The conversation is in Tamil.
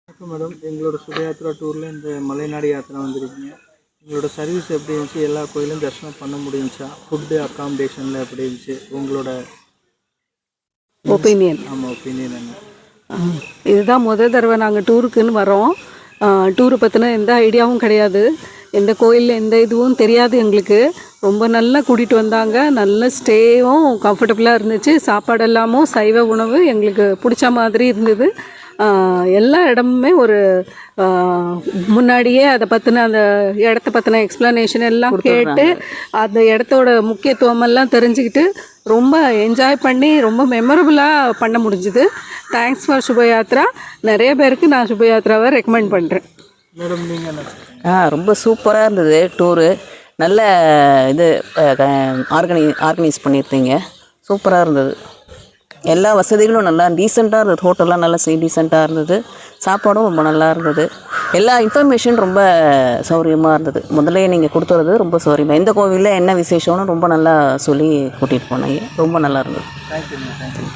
வணக்கம் மேடம். எங்களோட சுபயாத்ரா டூரில் இந்த மலைநாடு யாத்திரை வந்திருக்கீங்க. உங்களோட சர்வீஸ் எப்படி இருந்துச்சு? எல்லா கோயிலும் தரிசனம் பண்ண முடிஞ்சுச்சா? ஃபுட்டு அக்காமடேஷனில் எப்படி இருந்துச்சு உங்களோட ஒப்பீனியன்? ஆமாம், ஒப்பீனியன் என்ன? இதுதான் முதல் தடவை நாங்கள் டூருக்குன்னு வரோம். டூரை பற்றின எந்த ஐடியாவும் கிடையாது. எந்த கோயிலில் எந்த இதுவும் தெரியாது எங்களுக்கு. ரொம்ப நல்லா கூட்டிகிட்டு வந்தாங்க. நல்ல ஸ்டேவும் கம்ஃபர்டபுளாக இருந்துச்சு. சாப்பாடெல்லாமும் சைவ உணவு எங்களுக்கு பிடிச்ச மாதிரி இருந்தது. எல்லா இடமுமே ஒரு முன்னாடியே அதை பற்றின அந்த இடத்த பற்றின எக்ஸ்ப்ளனேஷன் எல்லாம் கேட்டு அந்த இடத்தோட முக்கியத்துவமெல்லாம் தெரிஞ்சுக்கிட்டு ரொம்ப என்ஜாய் பண்ணி ரொம்ப மெமரபுளாக பண்ண முடிஞ்சுது. Thanks for Subhayatra. நிறைய பேருக்கு நான் சுபயாத்ராவை ரெக்கமெண்ட் பண்ணுறேன். மேடம் நீங்கள் என்ன? ரொம்ப சூப்பராக இருந்தது டூரு. நல்ல இது ஆர்கனைஸ் பண்ணியிருந்தீங்க. சூப்பராக இருந்தது. எல்லா வசதிகளும் நல்லா டீசெண்டாக இருந்தது. ஹோட்டல்லாம் நல்லா டீசெண்டாக இருந்தது. சாப்பாடும் ரொம்ப நல்லா இருந்தது. எல்லா இன்ஃபர்மேஷன் ரொம்ப சௌகரியமாக இருந்தது. முதல்ல நீங்கள் கொடுத்துறது ரொம்ப சௌகரியமாக. எந்த கோவிலில் என்ன விசேஷம்னு ரொம்ப நல்லா சொல்லி கூட்டிகிட்டு போனீங்க. ரொம்ப நல்லா இருந்தது. தேங்க்யூ.